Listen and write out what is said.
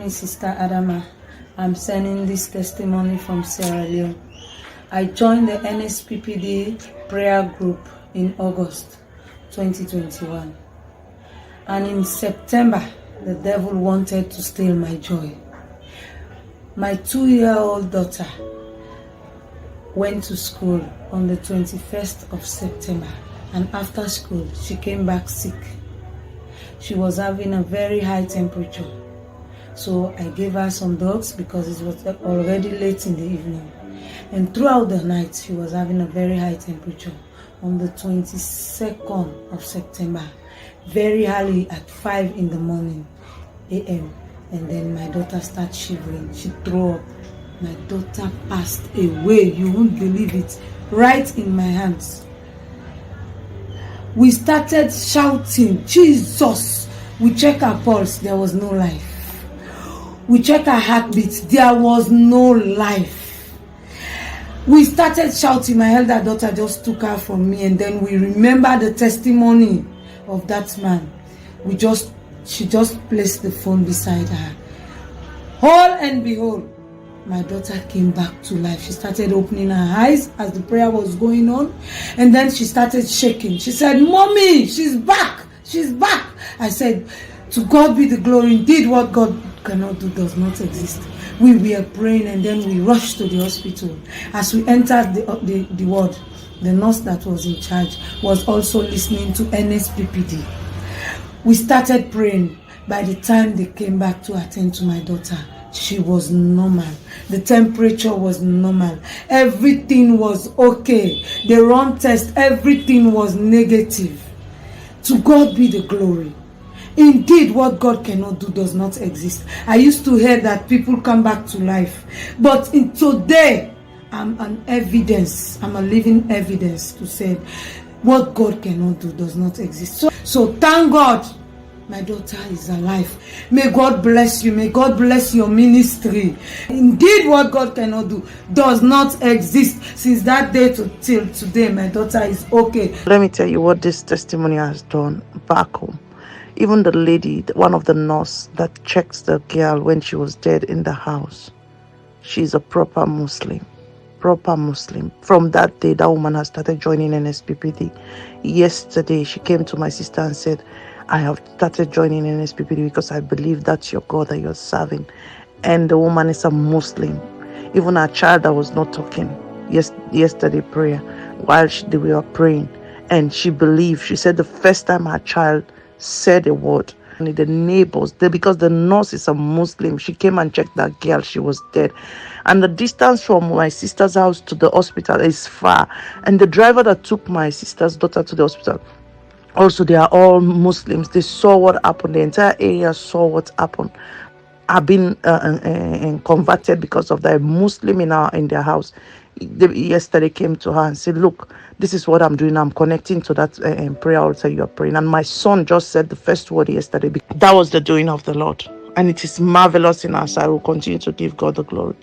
is Sister Adama. I'm sending this testimony from Sierra Leone. I joined the NSPPD prayer group in August 2021. And in September, the devil wanted to steal my joy. My 2-year-old daughter went to school on the 21st of September, and after school, she came back sick. She was having a very high temperature. So I gave her some drugs because it was already late in the evening. And throughout the night, she was having a very high temperature. On the 22nd of September, very early at 5 in the morning, a.m., and then my daughter started shivering. She threw up. My daughter passed away. You won't believe it. Right in my hands. We started shouting, Jesus! We checked her pulse. There was no life. We checked her heartbeat. There was no life. We started shouting. My elder daughter just took her from me, and then we remember the testimony of that man. She just placed the phone beside her. All and behold, my daughter came back to life. She started opening her eyes as the prayer was going on, and then she started shaking. She said, Mommy, she's back. She's back. I said, to God be the glory. Indeed, what God cannot do does not exist. We were praying, and then we rushed to the hospital. As we entered the ward, the nurse that was in charge was also listening to NSPPD. We started praying. By the time they came back to attend to my daughter, she was normal. The temperature was normal. Everything was okay. The run test, everything was negative. To God be the glory. Indeed, what God cannot do does not exist. I used to hear that people come back to life. But today, I'm an evidence. I'm a living evidence to say what God cannot do does not exist. So thank God. My daughter is alive. May God bless you. May God bless your ministry. Indeed, what God cannot do does not exist. Since that day till today, my daughter is okay. Let me tell you what this testimony has done back home. Even the lady, one of the nurse that checks the girl when she was dead in the house, she's a proper Muslim. Proper Muslim. From that day, that woman has started joining NSPPD. Yesterday, she came to my sister and said, I have started joining NSPPD because I believe that's your God that you're serving. And the woman is a Muslim. Even her child that was not talking yesterday prayer while they were praying, and she believed. She said the first time her child said a word, and the neighbors, because the nurse is a Muslim, she came and checked that girl. She was dead. And the distance from my sister's house to the hospital is far. And the driver that took my sister's daughter to the hospital, also, they are all Muslims. They saw what happened. The entire area saw what happened. I've been converted because of that. Muslim in their house. Yesterday came to her and said, look, this is what I'm doing. I'm connecting to that prayer altar you are praying. And my son just said the first word yesterday. That was the doing of the Lord. And it is marvelous in us. I will continue to give God the glory.